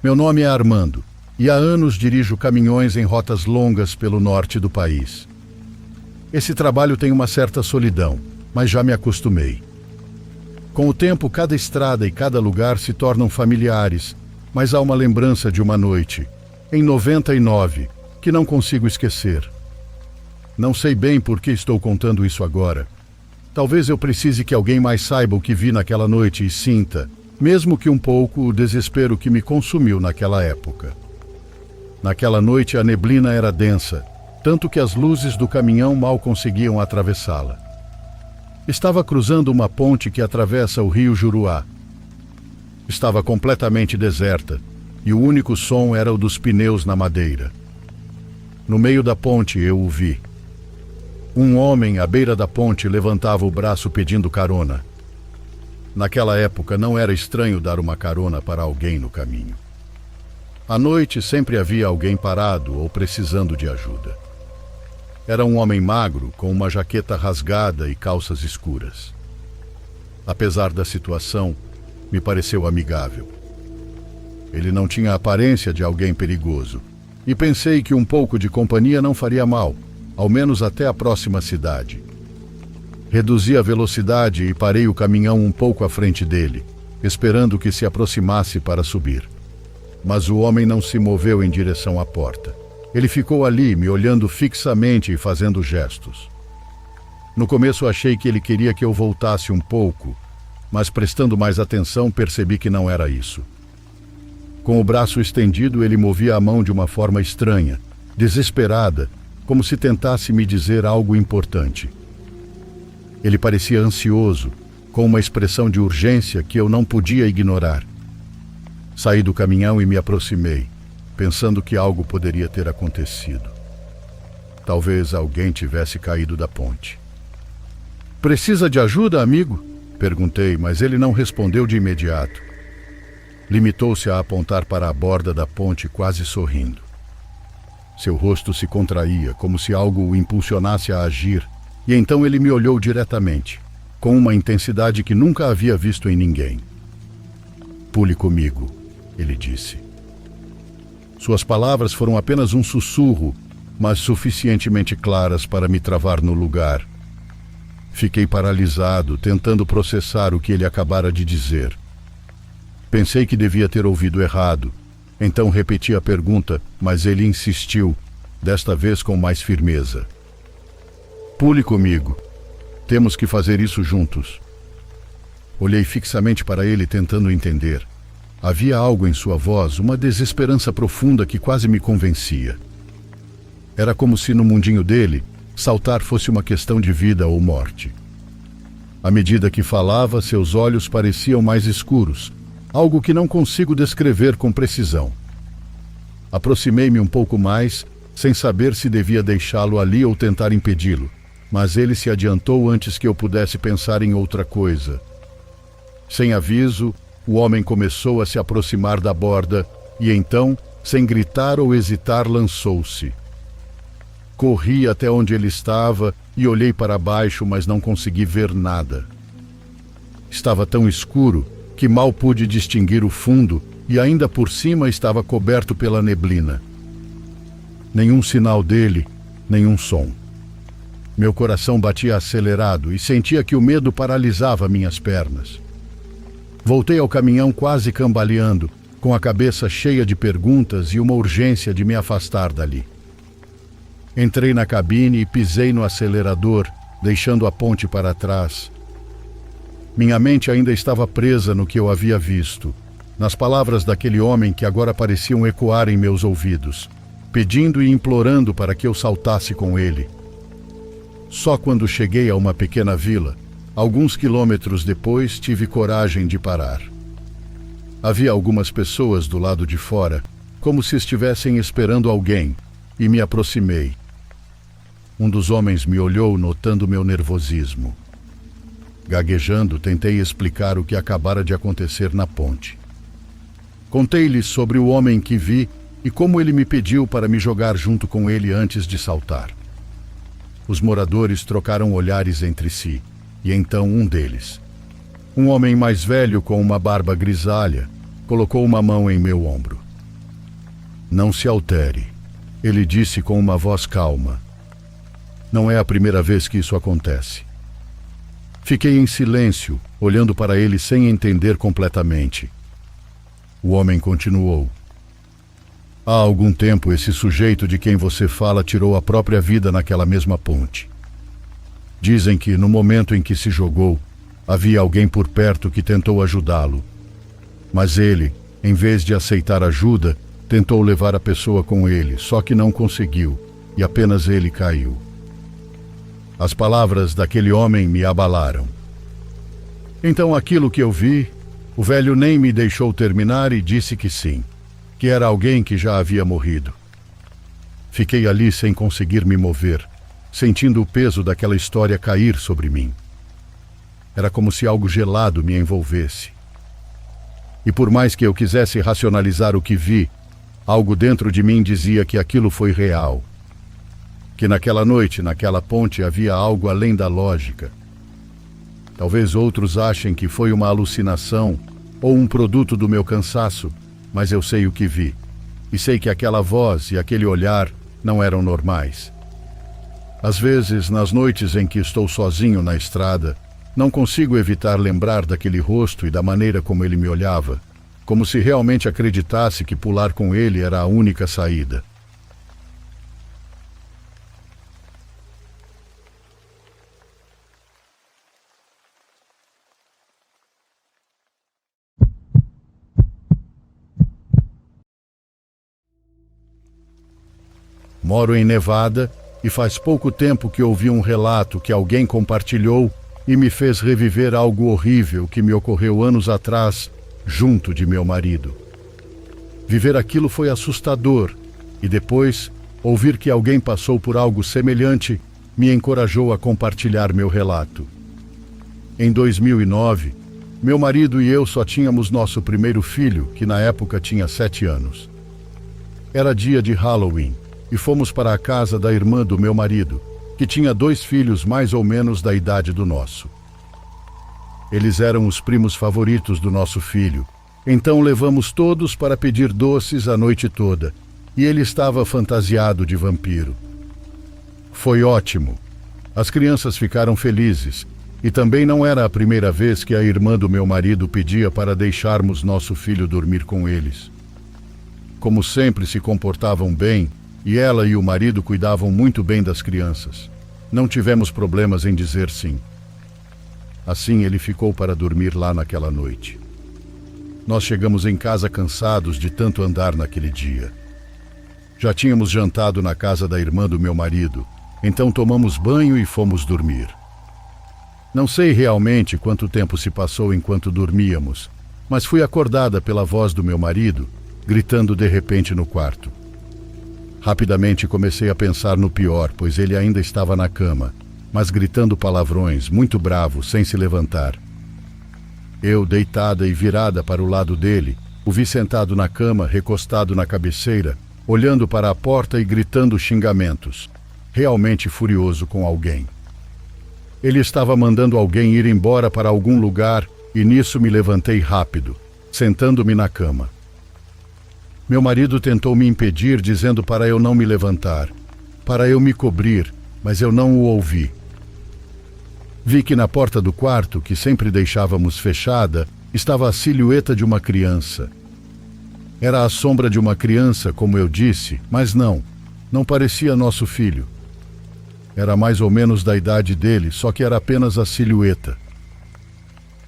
Meu nome é Armando e há anos dirijo caminhões em rotas longas pelo norte do país. Esse trabalho tem uma certa solidão, mas já me acostumei. Com o tempo, cada estrada e cada lugar se tornam familiares, mas há uma lembrança de uma noite, em 99, que não consigo esquecer. Não sei bem por que estou contando isso agora. Talvez eu precise que alguém mais saiba o que vi naquela noite e sinta, mesmo que um pouco, o desespero que me consumiu naquela época. Naquela noite a neblina era densa, tanto que as luzes do caminhão mal conseguiam atravessá-la. Estava cruzando uma ponte que atravessa o rio Juruá. Estava completamente deserta, e o único som era o dos pneus na madeira. No meio da ponte eu o vi. Um homem à beira da ponte levantava o braço pedindo carona. Naquela época não era estranho dar uma carona para alguém no caminho. À noite sempre havia alguém parado ou precisando de ajuda. Era um homem magro, com uma jaqueta rasgada e calças escuras. Apesar da situação, me pareceu amigável. Ele não tinha a aparência de alguém perigoso, e pensei que um pouco de companhia não faria mal, ao menos até a próxima cidade. Reduzi a velocidade e parei o caminhão um pouco à frente dele, esperando que se aproximasse para subir. Mas o homem não se moveu em direção à porta. Ele ficou ali, me olhando fixamente e fazendo gestos. No começo achei que ele queria que eu voltasse um pouco, mas prestando mais atenção percebi que não era isso. Com o braço estendido, ele movia a mão de uma forma estranha, desesperada, como se tentasse me dizer algo importante. Ele parecia ansioso, com uma expressão de urgência que eu não podia ignorar. Saí do caminhão e me aproximei, pensando que algo poderia ter acontecido. Talvez alguém tivesse caído da ponte. "Precisa de ajuda, amigo?" perguntei, mas ele não respondeu de imediato. Limitou-se a apontar para a borda da ponte, quase sorrindo. Seu rosto se contraía, como se algo o impulsionasse a agir, e então ele me olhou diretamente, com uma intensidade que nunca havia visto em ninguém. "Pule comigo", ele disse. Suas palavras foram apenas um sussurro, mas suficientemente claras para me travar no lugar. Fiquei paralisado, tentando processar o que ele acabara de dizer. Pensei que devia ter ouvido errado, então repeti a pergunta, mas ele insistiu, desta vez com mais firmeza. "Pule comigo. Temos que fazer isso juntos." Olhei fixamente para ele, tentando entender. Havia algo em sua voz, uma desesperança profunda que quase me convencia. Era como se no mundinho dele, saltar fosse uma questão de vida ou morte. À medida que falava, seus olhos pareciam mais escuros, algo que não consigo descrever com precisão. Aproximei-me um pouco mais, sem saber se devia deixá-lo ali ou tentar impedi-lo, mas ele se adiantou antes que eu pudesse pensar em outra coisa. Sem aviso, o homem começou a se aproximar da borda e então, sem gritar ou hesitar, lançou-se. Corri até onde ele estava e olhei para baixo, mas não consegui ver nada. Estava tão escuro que mal pude distinguir o fundo e ainda por cima estava coberto pela neblina. Nenhum sinal dele, nenhum som. Meu coração batia acelerado e sentia que o medo paralisava minhas pernas. Voltei ao caminhão quase cambaleando, com a cabeça cheia de perguntas e uma urgência de me afastar dali. Entrei na cabine e pisei no acelerador, deixando a ponte para trás. Minha mente ainda estava presa no que eu havia visto, nas palavras daquele homem que agora pareciam ecoar em meus ouvidos, pedindo e implorando para que eu saltasse com ele. Só quando cheguei a uma pequena vila, alguns quilômetros depois, tive coragem de parar. Havia algumas pessoas do lado de fora, como se estivessem esperando alguém, e me aproximei. Um dos homens me olhou, notando meu nervosismo. Gaguejando, tentei explicar o que acabara de acontecer na ponte. Contei-lhe sobre o homem que vi e como ele me pediu para me jogar junto com ele antes de saltar. Os moradores trocaram olhares entre si, e então um deles, um homem mais velho com uma barba grisalha, colocou uma mão em meu ombro. Não se altere, ele disse com uma voz calma. Não é a primeira vez que isso acontece. Fiquei em silêncio, olhando para ele sem entender completamente. O homem continuou. Há algum tempo esse sujeito de quem você fala tirou a própria vida naquela mesma ponte. Dizem que no momento em que se jogou, havia alguém por perto que tentou ajudá-lo. Mas ele, em vez de aceitar ajuda, tentou levar a pessoa com ele, só que não conseguiu, e apenas ele caiu. As palavras daquele homem me abalaram. Então aquilo que eu vi, o velho nem me deixou terminar e disse que sim, que era alguém que já havia morrido. Fiquei ali sem conseguir me mover, sentindo o peso daquela história cair sobre mim. Era como se algo gelado me envolvesse. E por mais que eu quisesse racionalizar o que vi, algo dentro de mim dizia que aquilo foi real. Que naquela noite, naquela ponte, havia algo além da lógica. Talvez outros achem que foi uma alucinação ou um produto do meu cansaço, mas eu sei o que vi. E sei que aquela voz e aquele olhar não eram normais. Às vezes, nas noites em que estou sozinho na estrada, não consigo evitar lembrar daquele rosto e da maneira como ele me olhava, como se realmente acreditasse que pular com ele era a única saída. Moro em Nevada e faz pouco tempo que ouvi um relato que alguém compartilhou e me fez reviver algo horrível que me ocorreu anos atrás, junto de meu marido. Viver aquilo foi assustador e depois, ouvir que alguém passou por algo semelhante, me encorajou a compartilhar meu relato. Em 2009, meu marido e eu só tínhamos nosso primeiro filho, que na época tinha 7 anos. Era dia de Halloween e fomos para a casa da irmã do meu marido, que tinha 2 filhos mais ou menos da idade do nosso. Eles eram os primos favoritos do nosso filho, então levamos todos para pedir doces a noite toda, e ele estava fantasiado de vampiro. Foi ótimo. As crianças ficaram felizes, e também não era a primeira vez que a irmã do meu marido pedia para deixarmos nosso filho dormir com eles. Como sempre se comportavam bem, e ela e o marido cuidavam muito bem das crianças. Não tivemos problemas em dizer sim. Assim ele ficou para dormir lá naquela noite. Nós chegamos em casa cansados de tanto andar naquele dia. Já tínhamos jantado na casa da irmã do meu marido, então tomamos banho e fomos dormir. Não sei realmente quanto tempo se passou enquanto dormíamos, mas fui acordada pela voz do meu marido, gritando de repente no quarto. Rapidamente comecei a pensar no pior, pois ele ainda estava na cama, mas gritando palavrões, muito bravo, sem se levantar. Eu, deitada e virada para o lado dele, o vi sentado na cama, recostado na cabeceira, olhando para a porta e gritando xingamentos, realmente furioso com alguém. Ele estava mandando alguém ir embora para algum lugar e nisso me levantei rápido, sentando-me na cama. Meu marido tentou me impedir, dizendo para eu não me levantar, para eu me cobrir, mas eu não o ouvi. Vi que na porta do quarto, que sempre deixávamos fechada, estava a silhueta de uma criança. Era a sombra de uma criança, como eu disse, mas não parecia nosso filho. Era mais ou menos da idade dele, só que era apenas a silhueta.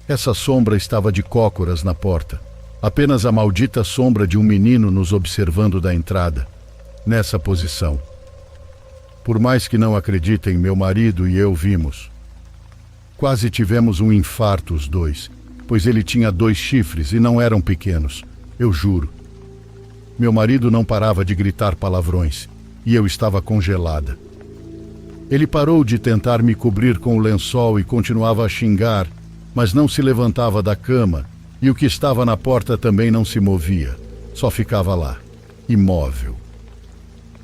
Essa sombra estava de cócoras na porta. Apenas a maldita sombra de um menino nos observando da entrada, nessa posição. Por mais que não acreditem, meu marido e eu vimos. Quase tivemos um infarto os dois, pois ele tinha 2 chifres e não eram pequenos, eu juro. Meu marido não parava de gritar palavrões, e eu estava congelada. Ele parou de tentar me cobrir com o lençol e continuava a xingar, mas não se levantava da cama, e o que estava na porta também não se movia, só ficava lá, imóvel.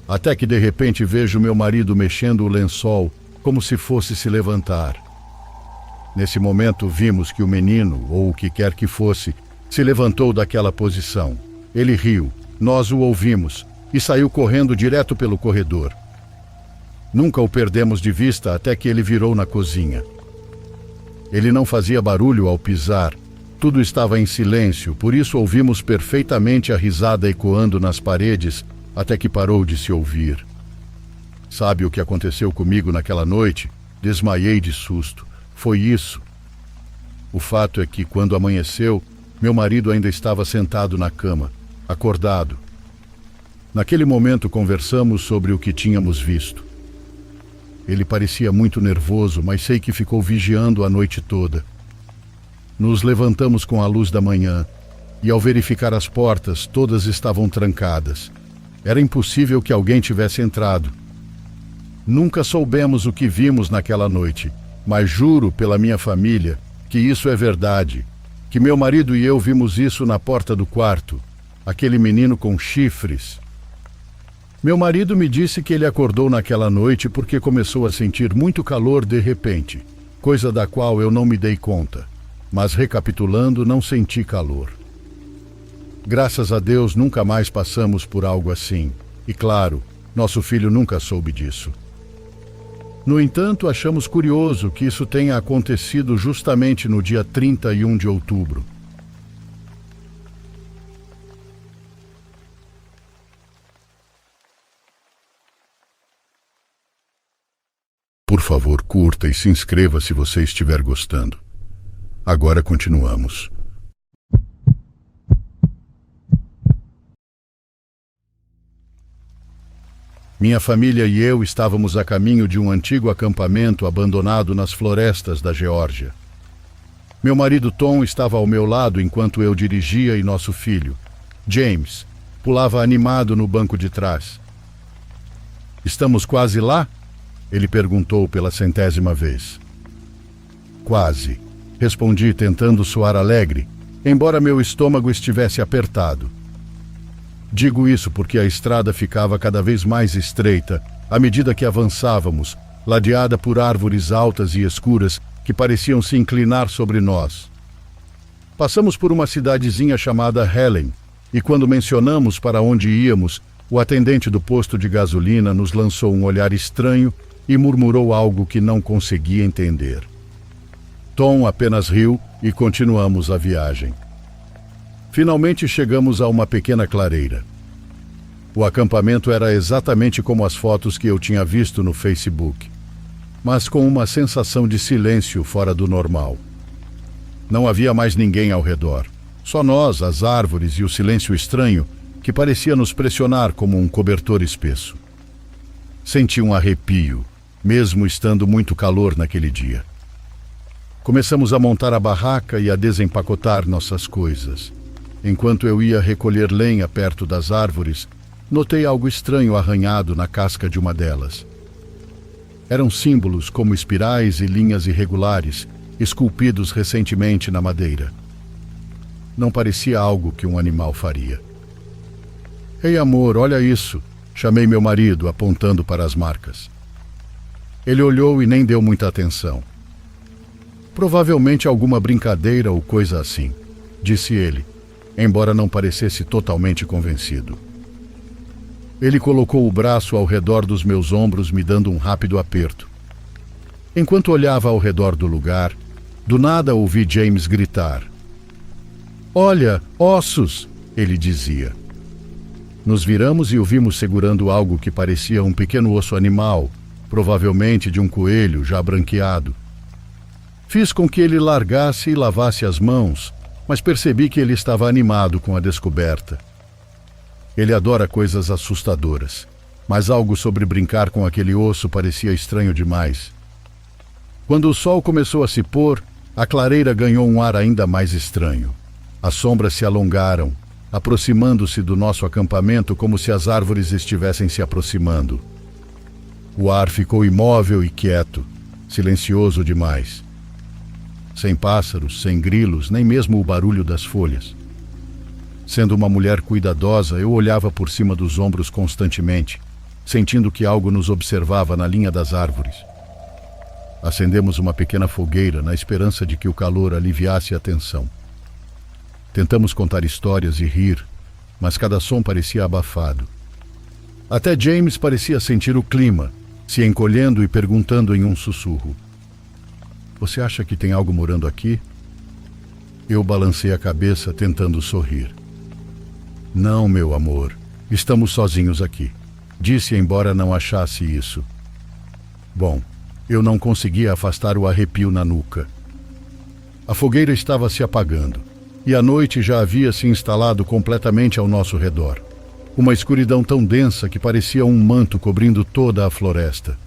Até que de repente vejo meu marido mexendo o lençol, como se fosse se levantar. Nesse momento vimos que o menino, ou o que quer que fosse, se levantou daquela posição. Ele riu, Nós o ouvimos e saiu correndo direto pelo corredor. Nunca o perdemos de vista até que ele virou na cozinha. Ele não fazia barulho ao pisar. Tudo estava em silêncio, por isso ouvimos perfeitamente a risada ecoando nas paredes até que parou de se ouvir. Sabe o que aconteceu comigo naquela noite? Desmaiei de susto. Foi isso. O fato é que, quando amanheceu, meu marido ainda estava sentado na cama, acordado. Naquele momento conversamos sobre o que tínhamos visto. Ele parecia muito nervoso, mas sei que ficou vigiando a noite toda. Nos levantamos com a luz da manhã e, ao verificar as portas, todas estavam trancadas. Era impossível que alguém tivesse entrado. Nunca soubemos o que vimos naquela noite, mas juro pela minha família que isso é verdade, que meu marido e eu vimos isso na porta do quarto, aquele menino com chifres. Meu marido me disse que ele acordou naquela noite porque começou a sentir muito calor de repente, coisa da qual eu não me dei conta. Mas recapitulando, não senti calor. Graças a Deus nunca mais passamos por algo assim. E claro, nosso filho nunca soube disso. No entanto, achamos curioso que isso tenha acontecido justamente no dia 31 de outubro. Por favor, curta e se inscreva se você estiver gostando. Agora continuamos. Minha família e eu estávamos a caminho de um antigo acampamento abandonado nas florestas da Geórgia. Meu marido Tom estava ao meu lado enquanto eu dirigia e nosso filho, James, pulava animado no banco de trás. "Estamos quase lá?" ele perguntou pela 100ª vez. "Quase", respondi tentando soar alegre, embora meu estômago estivesse apertado. Digo isso porque a estrada ficava cada vez mais estreita à medida que avançávamos, ladeada por árvores altas e escuras que pareciam se inclinar sobre nós. Passamos por uma cidadezinha chamada Helen, e quando mencionamos para onde íamos, o atendente do posto de gasolina nos lançou um olhar estranho e murmurou algo que não conseguia entender. Tom apenas riu e continuamos a viagem. Finalmente chegamos a uma pequena clareira. O acampamento era exatamente como as fotos que eu tinha visto no Facebook, mas com uma sensação de silêncio fora do normal. Não havia mais ninguém ao redor, só nós, as árvores e o silêncio estranho que parecia nos pressionar como um cobertor espesso. Senti um arrepio, mesmo estando muito calor naquele dia. Começamos a montar a barraca e a desempacotar nossas coisas. Enquanto eu ia recolher lenha perto das árvores, notei algo estranho arranhado na casca de uma delas. Eram símbolos como espirais e linhas irregulares, esculpidos recentemente na madeira. Não parecia algo que um animal faria. "Ei, amor, olha isso", chamei meu marido, apontando para as marcas. Ele olhou e nem deu muita atenção. "Provavelmente alguma brincadeira ou coisa assim", disse ele, embora não parecesse totalmente convencido. Ele colocou o braço ao redor dos meus ombros, me dando um rápido aperto. Enquanto olhava ao redor do lugar, do nada ouvi James gritar. "Olha, ossos!" ele dizia. Nos viramos e o vimos segurando algo que parecia um pequeno osso animal, provavelmente de um coelho já branqueado. Fiz com que ele largasse e lavasse as mãos, mas percebi que ele estava animado com a descoberta. Ele adora coisas assustadoras, mas algo sobre brincar com aquele osso parecia estranho demais. Quando o sol começou a se pôr, a clareira ganhou um ar ainda mais estranho. As sombras se alongaram, aproximando-se do nosso acampamento como se as árvores estivessem se aproximando. O ar ficou imóvel e quieto, silencioso demais. Sem pássaros, sem grilos, nem mesmo o barulho das folhas. Sendo uma mulher cuidadosa, eu olhava por cima dos ombros constantemente, sentindo que algo nos observava na linha das árvores. Acendemos uma pequena fogueira na esperança de que o calor aliviasse a tensão. Tentamos contar histórias e rir, mas cada som parecia abafado. Até James parecia sentir o clima, se encolhendo e perguntando em um sussurro: "Você acha que tem algo morando aqui?" Eu balancei a cabeça, tentando sorrir. "Não, meu amor, estamos sozinhos aqui", disse, embora não achasse isso. Bom, eu não conseguia afastar o arrepio na nuca. A fogueira estava se apagando, e a noite já havia se instalado completamente ao nosso redor. Uma escuridão tão densa que parecia um manto cobrindo toda a floresta.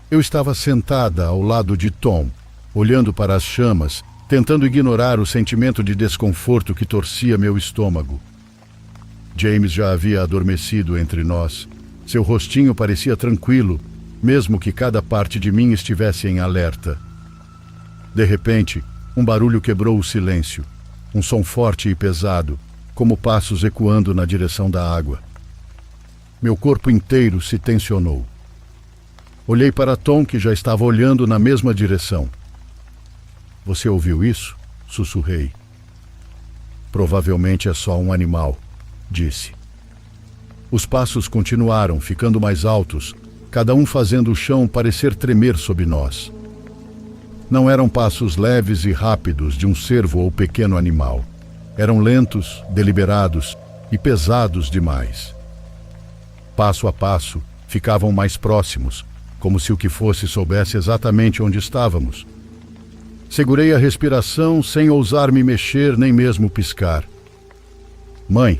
Eu estava sentada ao lado de Tom, olhando para as chamas, tentando ignorar o sentimento de desconforto que torcia meu estômago. James já havia adormecido entre nós. Seu rostinho parecia tranquilo, mesmo que cada parte de mim estivesse em alerta. De repente, um barulho quebrou o silêncio. Um som forte e pesado, como passos ecoando na direção da água. Meu corpo inteiro se tensionou. Olhei para Tom, que já estava olhando na mesma direção. "Você ouviu isso?" sussurrei. "Provavelmente é só um animal", disse. Os passos continuaram, ficando mais altos, cada um fazendo o chão parecer tremer sob nós. Não eram passos leves e rápidos de um cervo ou pequeno animal. Eram lentos, deliberados e pesados demais. Passo a passo, ficavam mais próximos, como se o que fosse soubesse exatamente onde estávamos. Segurei a respiração sem ousar me mexer nem mesmo piscar. "Mãe",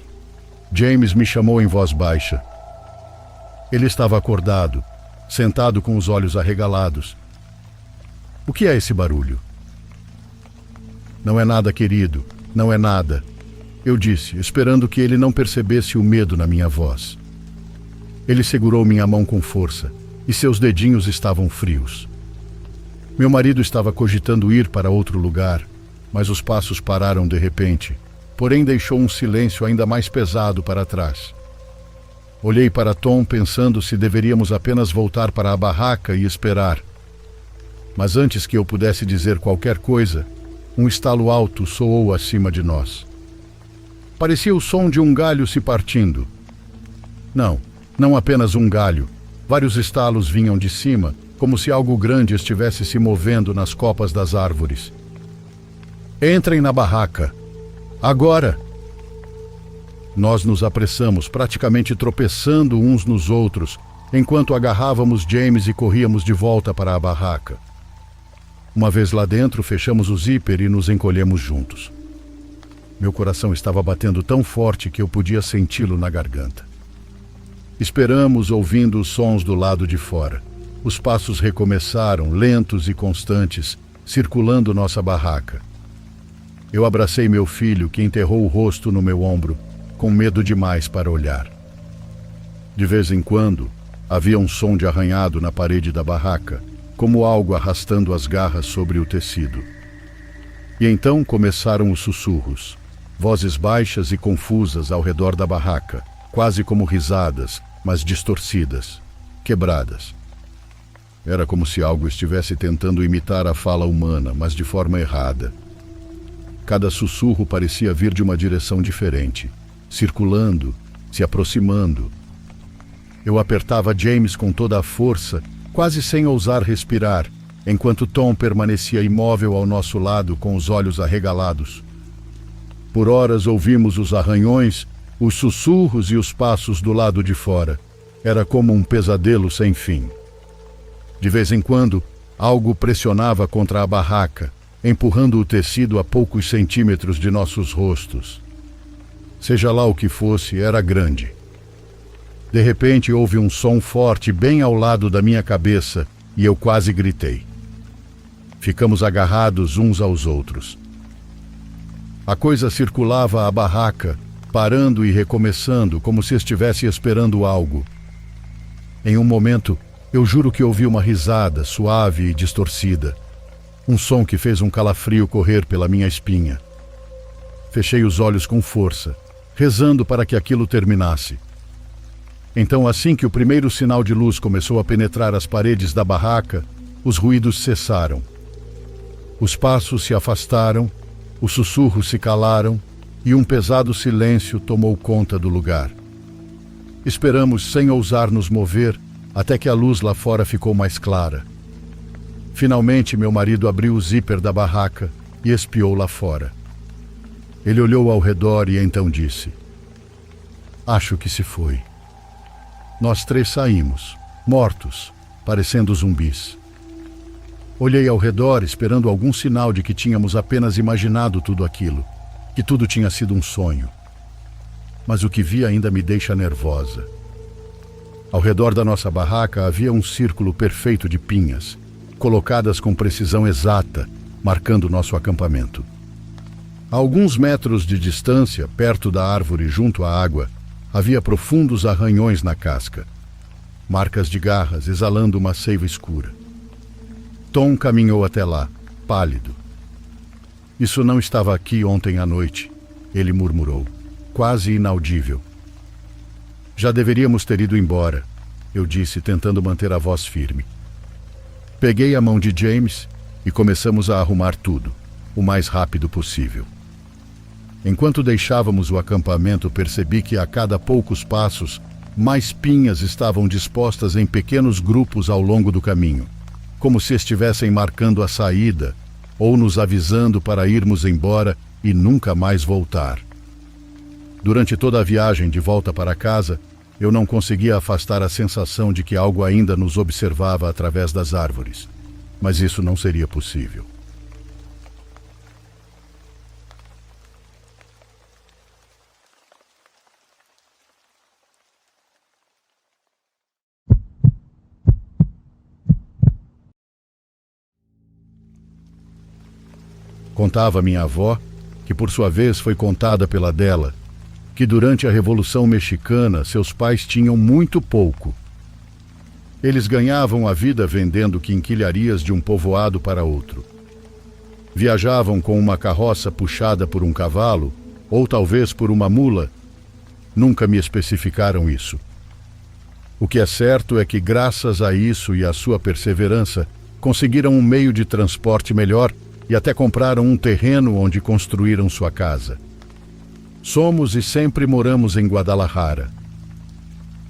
James me chamou em voz baixa. Ele estava acordado, sentado com os olhos arregalados. "O que é esse barulho?" "Não é nada, querido, não é nada", eu disse, esperando que ele não percebesse o medo na minha voz. Ele segurou minha mão com força, e seus dedinhos estavam frios. Meu marido estava cogitando ir para outro lugar, mas os passos pararam de repente, porém deixou um silêncio ainda mais pesado para trás. Olhei para Tom, pensando se deveríamos apenas voltar para a barraca e esperar. Mas antes que eu pudesse dizer qualquer coisa, um estalo alto soou acima de nós. Parecia o som de um galho se partindo. Não apenas um galho. Vários estalos vinham de cima, como se algo grande estivesse se movendo nas copas das árvores. "Entrem na barraca. Agora!" Nós nos apressamos, praticamente tropeçando uns nos outros, enquanto agarrávamos James e corríamos de volta para a barraca. Uma vez lá dentro, fechamos o zíper e nos encolhemos juntos. Meu coração estava batendo tão forte que eu podia senti-lo na garganta. Esperamos, ouvindo os sons do lado de fora. Os passos recomeçaram, lentos e constantes, circulando nossa barraca. Eu abracei meu filho, que enterrou o rosto no meu ombro, com medo demais para olhar. De vez em quando, havia um som de arranhado na parede da barraca, como algo arrastando as garras sobre o tecido. E então começaram os sussurros, vozes baixas e confusas ao redor da barraca, quase como risadas, mas distorcidas, quebradas. Era como se algo estivesse tentando imitar a fala humana, mas de forma errada. Cada sussurro parecia vir de uma direção diferente, circulando, se aproximando. Eu apertava James com toda a força, quase sem ousar respirar, enquanto Tom permanecia imóvel ao nosso lado com os olhos arregalados. Por horas ouvimos os arranhões, os sussurros e os passos do lado de fora. Era como um pesadelo sem fim. De vez em quando, algo pressionava contra a barraca, empurrando o tecido a poucos centímetros de nossos rostos. Seja lá o que fosse, era grande. De repente houve um som forte bem ao lado da minha cabeça e eu quase gritei. Ficamos agarrados uns aos outros. A coisa circulava a barraca, parando e recomeçando, como se estivesse esperando algo. Em um momento, eu juro que ouvi uma risada suave e distorcida. Um som que fez um calafrio correr pela minha espinha. Fechei os olhos com força, rezando para que aquilo terminasse. Então, assim que o primeiro sinal de luz começou a penetrar as paredes da barraca, os ruídos cessaram. Os passos se afastaram, os sussurros se calaram e um pesado silêncio tomou conta do lugar. Esperamos sem ousar nos mover até que a luz lá fora ficou mais clara. Finalmente, meu marido abriu o zíper da barraca e espiou lá fora. Ele olhou ao redor e então disse: "Acho que se foi." Nós três saímos, mortos, parecendo zumbis. Olhei ao redor esperando algum sinal de que tínhamos apenas imaginado tudo aquilo, que tudo tinha sido um sonho. Mas o que vi ainda me deixa nervosa. Ao redor da nossa barraca havia um círculo perfeito de pinhas, colocadas com precisão exata, marcando nosso acampamento. A alguns metros de distância, perto da árvore junto à água, havia profundos arranhões na casca, marcas de garras exalando uma seiva escura. Tom caminhou até lá, pálido. "Isso não estava aqui ontem à noite", ele murmurou, quase inaudível. "Já deveríamos ter ido embora", eu disse, tentando manter a voz firme. Peguei a mão de James e começamos a arrumar tudo, o mais rápido possível. Enquanto deixávamos o acampamento, percebi que a cada poucos passos, mais pinhas estavam dispostas em pequenos grupos ao longo do caminho, como se estivessem marcando a saída ou nos avisando para irmos embora e nunca mais voltar. Durante toda a viagem de volta para casa, eu não conseguia afastar a sensação de que algo ainda nos observava através das árvores, mas isso não seria possível. Contava minha avó, que por sua vez foi contada pela dela, que durante a Revolução Mexicana seus pais tinham muito pouco. Eles ganhavam a vida vendendo quinquilharias de um povoado para outro. Viajavam com uma carroça puxada por um cavalo, ou talvez por uma mula. Nunca me especificaram isso. O que é certo é que, graças a isso e à sua perseverança, conseguiram um meio de transporte melhor e até compraram um terreno onde construíram sua casa. Somos e sempre moramos em Guadalajara.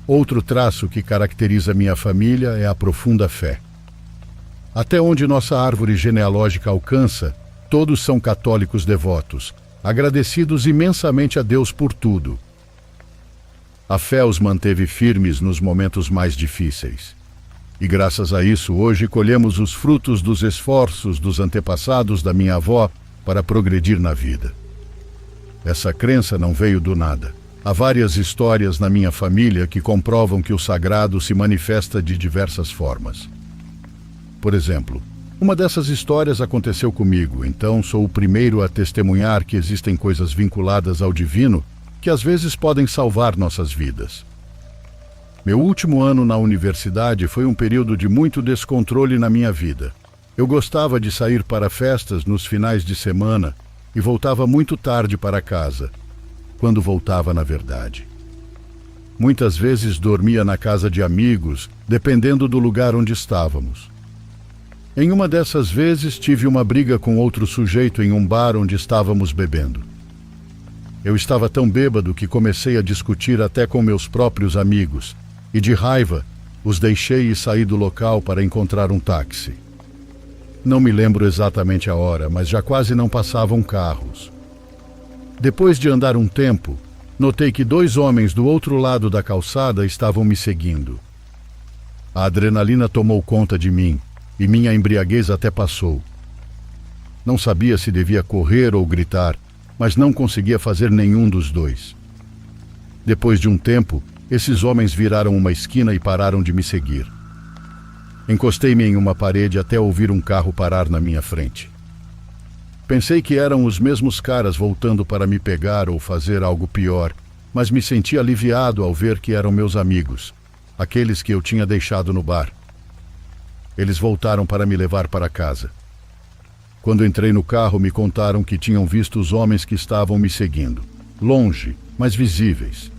Outro traço que caracteriza minha família é a profunda fé. Até onde nossa árvore genealógica alcança, todos são católicos devotos, agradecidos imensamente a Deus por tudo. A fé os manteve firmes nos momentos mais difíceis. E graças a isso, hoje colhemos os frutos dos esforços dos antepassados da minha avó para progredir na vida. Essa crença não veio do nada. Há várias histórias na minha família que comprovam que o sagrado se manifesta de diversas formas. Por exemplo, uma dessas histórias aconteceu comigo, então sou o primeiro a testemunhar que existem coisas vinculadas ao divino que às vezes podem salvar nossas vidas. Meu último ano na universidade foi um período de muito descontrole na minha vida. Eu gostava de sair para festas nos finais de semana e voltava muito tarde para casa, quando voltava na verdade. Muitas vezes dormia na casa de amigos, dependendo do lugar onde estávamos. Em uma dessas vezes tive uma briga com outro sujeito em um bar onde estávamos bebendo. Eu estava tão bêbado que comecei a discutir até com meus próprios amigos, e de raiva, os deixei e saí do local para encontrar um táxi. Não me lembro exatamente a hora, mas já quase não passavam carros. Depois de andar um tempo, notei que 2 homens do outro lado da calçada estavam me seguindo. A adrenalina tomou conta de mim, e minha embriaguez até passou. Não sabia se devia correr ou gritar, mas não conseguia fazer nenhum dos dois. Depois de um tempo, esses homens viraram uma esquina e pararam de me seguir. Encostei-me em uma parede até ouvir um carro parar na minha frente. Pensei que eram os mesmos caras voltando para me pegar ou fazer algo pior, mas me senti aliviado ao ver que eram meus amigos, aqueles que eu tinha deixado no bar. Eles voltaram para me levar para casa. Quando entrei no carro, me contaram que tinham visto os homens que estavam me seguindo, longe, mas visíveis.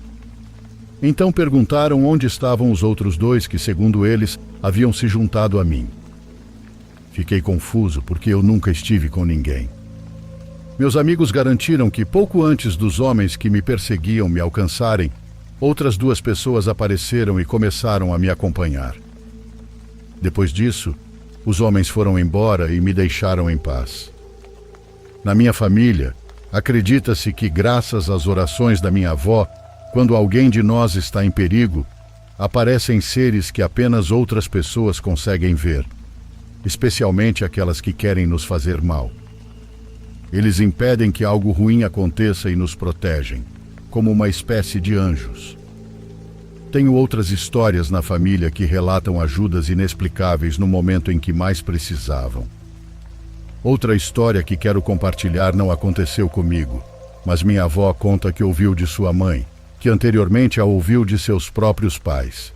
Então perguntaram onde estavam os outros 2 que, segundo eles, haviam se juntado a mim. Fiquei confuso porque eu nunca estive com ninguém. Meus amigos garantiram que pouco antes dos homens que me perseguiam me alcançarem, outras 2 pessoas apareceram e começaram a me acompanhar. Depois disso, os homens foram embora e me deixaram em paz. Na minha família, acredita-se que, graças às orações da minha avó, quando alguém de nós está em perigo, aparecem seres que apenas outras pessoas conseguem ver, especialmente aquelas que querem nos fazer mal. Eles impedem que algo ruim aconteça e nos protegem, como uma espécie de anjos. Tenho outras histórias na família que relatam ajudas inexplicáveis no momento em que mais precisavam. Outra história que quero compartilhar não aconteceu comigo, mas minha avó conta que ouviu de sua mãe, que anteriormente a ouviu de seus próprios pais.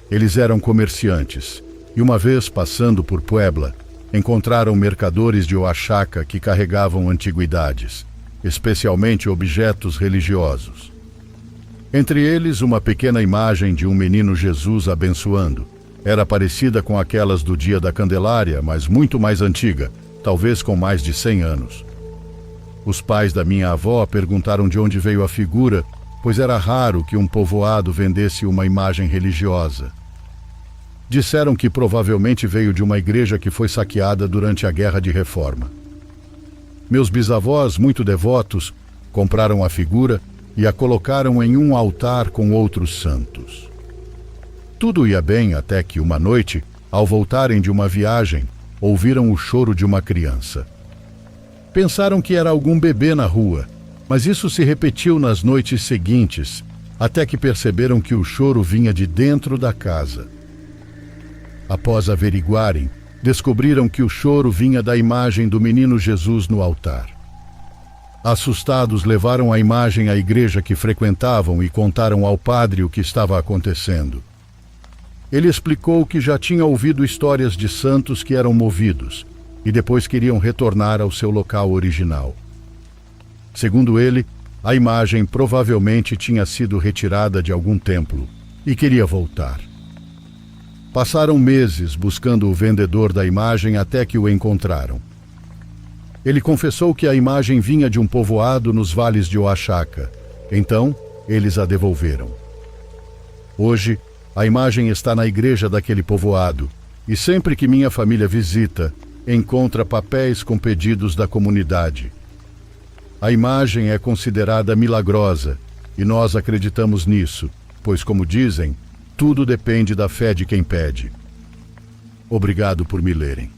Eles eram comerciantes e uma vez passando por Puebla, encontraram mercadores de Oaxaca que carregavam antiguidades, especialmente objetos religiosos. Entre eles, uma pequena imagem de um menino Jesus abençoando. Era parecida com aquelas do dia da Candelária, mas muito mais antiga, talvez com mais de 100 anos. Os pais da minha avó perguntaram de onde veio a figura, pois era raro que um povoado vendesse uma imagem religiosa. Disseram que provavelmente veio de uma igreja que foi saqueada durante a Guerra de Reforma. Meus bisavós, muito devotos, compraram a figura e a colocaram em um altar com outros santos. Tudo ia bem até que, uma noite, ao voltarem de uma viagem, ouviram o choro de uma criança. Pensaram que era algum bebê na rua, mas isso se repetiu nas noites seguintes, até que perceberam que o choro vinha de dentro da casa. Após averiguarem, descobriram que o choro vinha da imagem do menino Jesus no altar. Assustados, levaram a imagem à igreja que frequentavam e contaram ao padre o que estava acontecendo. Ele explicou que já tinha ouvido histórias de santos que eram movidos e depois queriam retornar ao seu local original. Segundo ele, a imagem provavelmente tinha sido retirada de algum templo e queria voltar. Passaram meses buscando o vendedor da imagem até que o encontraram. Ele confessou que a imagem vinha de um povoado nos vales de Oaxaca. Então, eles a devolveram. Hoje, a imagem está na igreja daquele povoado e sempre que minha família visita, encontra papéis com pedidos da comunidade. A imagem é considerada milagrosa e nós acreditamos nisso, pois, como dizem, tudo depende da fé de quem pede. Obrigado por me lerem.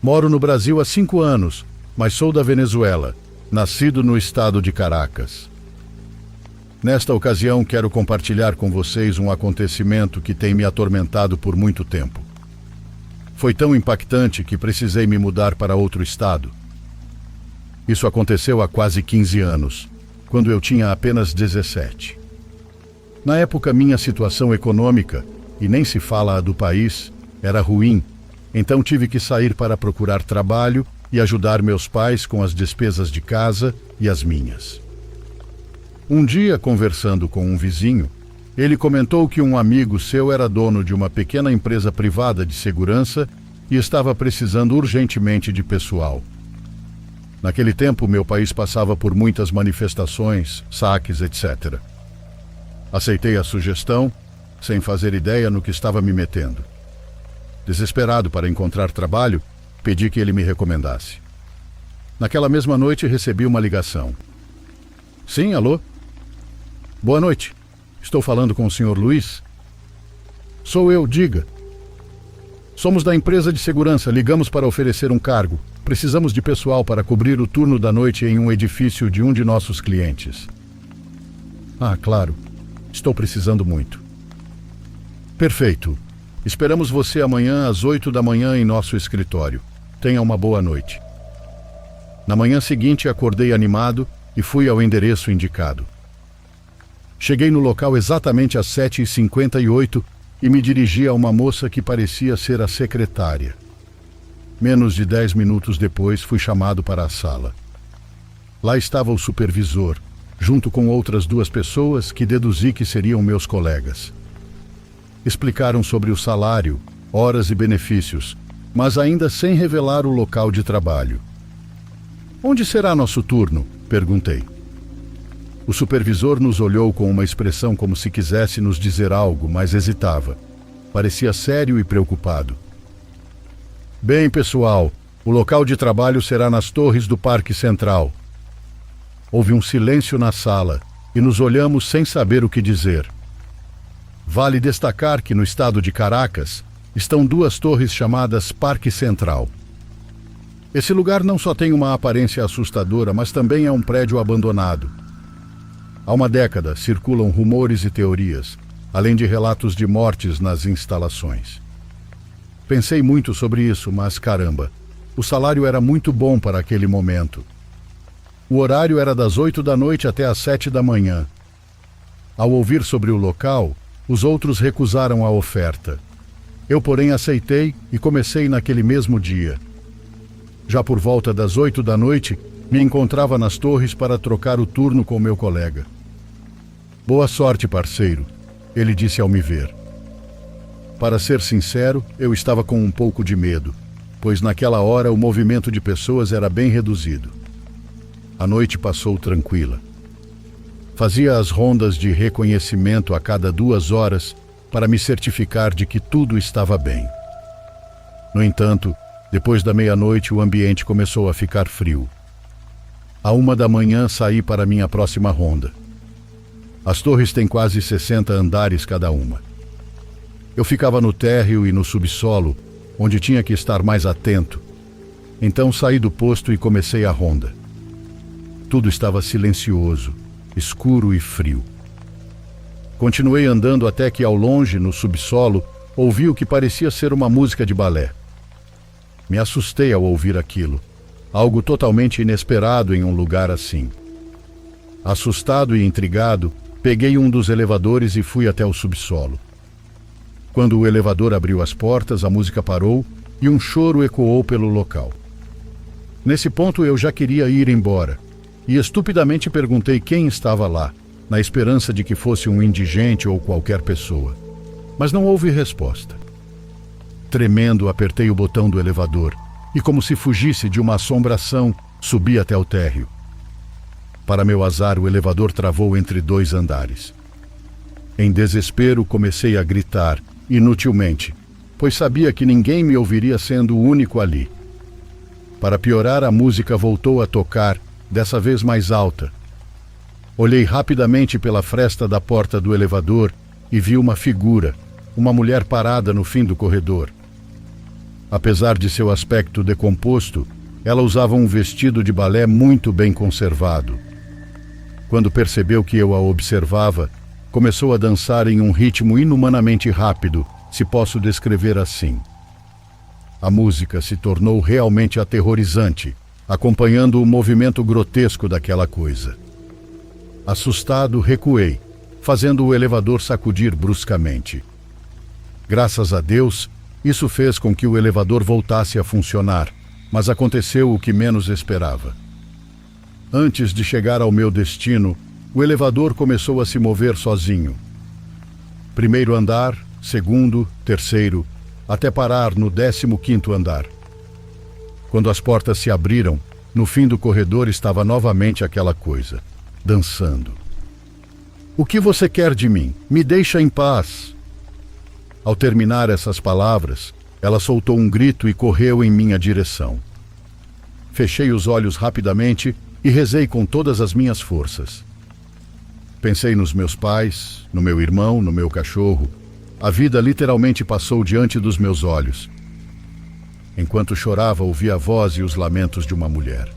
Moro no Brasil há 5 anos, mas sou da Venezuela, nascido no estado de Caracas. Nesta ocasião, quero compartilhar com vocês um acontecimento que tem me atormentado por muito tempo. Foi tão impactante que precisei me mudar para outro estado. Isso aconteceu há quase 15 anos, quando eu tinha apenas 17. Na época, minha situação econômica, e nem se fala a do país, era ruim. Então tive que sair para procurar trabalho e ajudar meus pais com as despesas de casa e as minhas. Um dia, conversando com um vizinho, ele comentou que um amigo seu era dono de uma pequena empresa privada de segurança e estava precisando urgentemente de pessoal. Naquele tempo, meu país passava por muitas manifestações, saques, etc. Aceitei a sugestão, sem fazer ideia no que estava me metendo. Desesperado para encontrar trabalho, pedi que ele me recomendasse. Naquela mesma noite recebi uma ligação. Sim, alô? Boa noite. Estou falando com o Sr. Luiz? Sou eu, diga. Somos da empresa de segurança, ligamos para oferecer um cargo. Precisamos de pessoal para cobrir o turno da noite em um edifício de um de nossos clientes. Ah, claro. Estou precisando muito. Perfeito. Esperamos você amanhã às 8 da manhã em nosso escritório. Tenha uma boa noite. Na manhã seguinte, acordei animado e fui ao endereço indicado. Cheguei no local exatamente às 7h58 e me dirigi a uma moça que parecia ser a secretária. Menos de 10 minutos depois, fui chamado para a sala. Lá estava o supervisor, junto com outras 2 pessoas que deduzi que seriam meus colegas. Explicaram sobre o salário, horas e benefícios, mas ainda sem revelar o local de trabalho. "Onde será nosso turno?" perguntei. O supervisor nos olhou com uma expressão como se quisesse nos dizer algo, mas hesitava. Parecia sério e preocupado. "Bem, pessoal, o local de trabalho será nas torres do Parque Central." Houve um silêncio na sala e nos olhamos sem saber o que dizer. Vale destacar que no estado de Caracas estão 2 torres chamadas Parque Central. Esse lugar não só tem uma aparência assustadora, mas também é um prédio abandonado. Há uma década circulam rumores e teorias, além de relatos de mortes nas instalações. Pensei muito sobre isso, mas caramba, o salário era muito bom para aquele momento. O horário era das 8 da noite até às 7 da manhã. Ao ouvir sobre o local, os outros recusaram a oferta. Eu, porém, aceitei e comecei naquele mesmo dia. Já por volta das 8 da noite, me encontrava nas torres para trocar o turno com meu colega. "Boa sorte, parceiro", ele disse ao me ver. Para ser sincero, eu estava com um pouco de medo, pois naquela hora o movimento de pessoas era bem reduzido. A noite passou tranquila. Fazia as rondas de reconhecimento a cada 2 horas para me certificar de que tudo estava bem. No entanto, depois da meia-noite o ambiente começou a ficar frio. À 1 da manhã saí para minha próxima ronda. As torres têm quase 60 andares cada uma. Eu ficava no térreo e no subsolo, onde tinha que estar mais atento. Então saí do posto e comecei a ronda. Tudo estava silencioso, escuro e frio. Continuei andando até que, ao longe, no subsolo, ouvi o que parecia ser uma música de balé. Me assustei ao ouvir aquilo, algo totalmente inesperado em um lugar assim. Assustado e intrigado, peguei um dos elevadores e fui até o subsolo. Quando o elevador abriu as portas, a música parou e um choro ecoou pelo local. Nesse ponto eu já queria ir embora e estupidamente perguntei quem estava lá, na esperança de que fosse um indigente ou qualquer pessoa. Mas não houve resposta. Tremendo, apertei o botão do elevador e, como se fugisse de uma assombração, subi até o térreo. Para meu azar, o elevador travou entre 2 andares. Em desespero, comecei a gritar, inutilmente, pois sabia que ninguém me ouviria sendo o único ali. Para piorar, a música voltou a tocar, dessa vez mais alta. Olhei rapidamente pela fresta da porta do elevador e vi uma figura, uma mulher parada no fim do corredor. Apesar de seu aspecto decomposto, ela usava um vestido de balé muito bem conservado. Quando percebeu que eu a observava, começou a dançar em um ritmo inumanamente rápido, se posso descrever assim. A música se tornou realmente aterrorizante, acompanhando o movimento grotesco daquela coisa. Assustado, recuei, fazendo o elevador sacudir bruscamente. Graças a Deus, isso fez com que o elevador voltasse a funcionar, mas aconteceu o que menos esperava. Antes de chegar ao meu destino, o elevador começou a se mover sozinho. Primeiro andar, segundo, terceiro, até parar no 15º andar. Quando as portas se abriram, no fim do corredor estava novamente aquela coisa, dançando. "O que você quer de mim? Me deixa em paz!" Ao terminar essas palavras, ela soltou um grito e correu em minha direção. Fechei os olhos rapidamente e rezei com todas as minhas forças. Pensei nos meus pais, no meu irmão, no meu cachorro. A vida literalmente passou diante dos meus olhos. Enquanto chorava, ouvi a voz e os lamentos de uma mulher.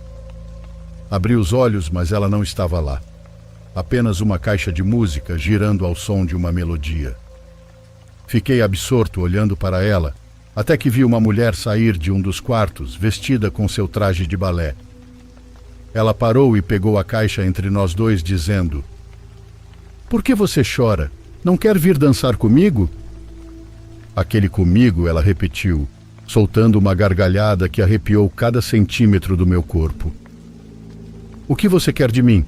Abri os olhos, mas ela não estava lá. Apenas uma caixa de música girando ao som de uma melodia. Fiquei absorto olhando para ela, até que vi uma mulher sair de um dos quartos, vestida com seu traje de balé. Ela parou e pegou a caixa entre nós dois, dizendo: "Por que você chora? Não quer vir dançar comigo?" Aquele comigo, ela repetiu, soltando uma gargalhada que arrepiou cada centímetro do meu corpo. O que você quer de mim?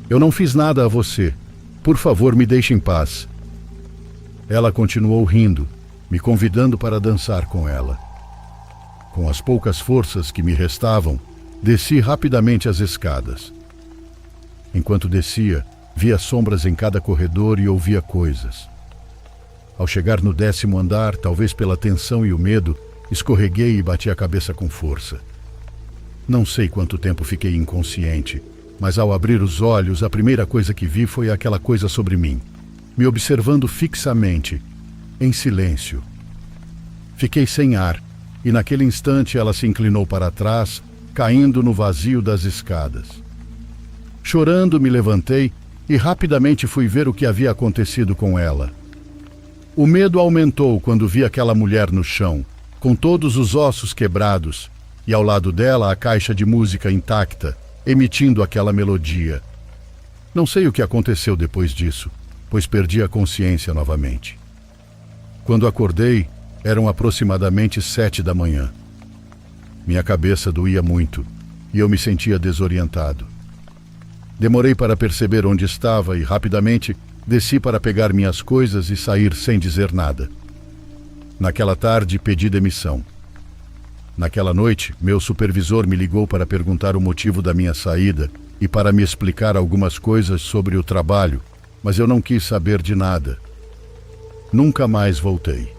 Eu não fiz nada a você. Por favor, me deixe em paz. Ela continuou rindo, me convidando para dançar com ela. Com as poucas forças que me restavam, desci rapidamente as escadas. Enquanto descia, via sombras em cada corredor e ouvia coisas. Ao chegar no 10º andar, talvez pela tensão e o medo, escorreguei e bati a cabeça com força. Não sei quanto tempo fiquei inconsciente, mas ao abrir os olhos, a primeira coisa que vi foi aquela coisa sobre mim, me observando fixamente, em silêncio. Fiquei sem ar, e naquele instante ela se inclinou para trás, caindo no vazio das escadas. Chorando, me levantei e rapidamente fui ver o que havia acontecido com ela. O medo aumentou quando vi aquela mulher no chão, com todos os ossos quebrados, e ao lado dela a caixa de música intacta, emitindo aquela melodia. Não sei o que aconteceu depois disso, pois perdi a consciência novamente. Quando acordei, eram aproximadamente 7 da manhã. Minha cabeça doía muito e eu me sentia desorientado. Demorei para perceber onde estava e rapidamente desci para pegar minhas coisas e sair sem dizer nada. Naquela tarde, pedi demissão. Naquela noite, meu supervisor me ligou para perguntar o motivo da minha saída e para me explicar algumas coisas sobre o trabalho, mas eu não quis saber de nada. Nunca mais voltei.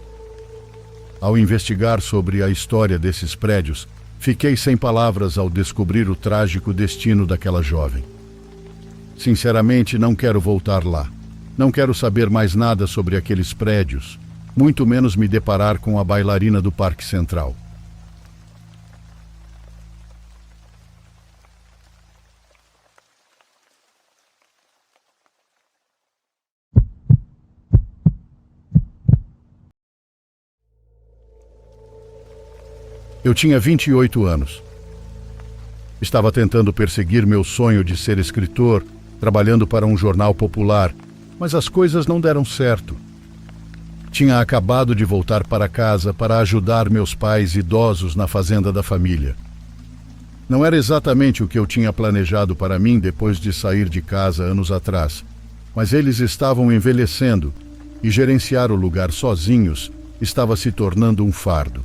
Ao investigar sobre a história desses prédios, fiquei sem palavras ao descobrir o trágico destino daquela jovem. Sinceramente, não quero voltar lá. Não quero saber mais nada sobre aqueles prédios, muito menos me deparar com a bailarina do Parque Central. Eu tinha 28 anos. Estava tentando perseguir meu sonho de ser escritor, trabalhando para um jornal popular, mas as coisas não deram certo. Tinha acabado de voltar para casa para ajudar meus pais idosos na fazenda da família. Não era exatamente o que eu tinha planejado para mim depois de sair de casa anos atrás, mas eles estavam envelhecendo e gerenciar o lugar sozinhos estava se tornando um fardo.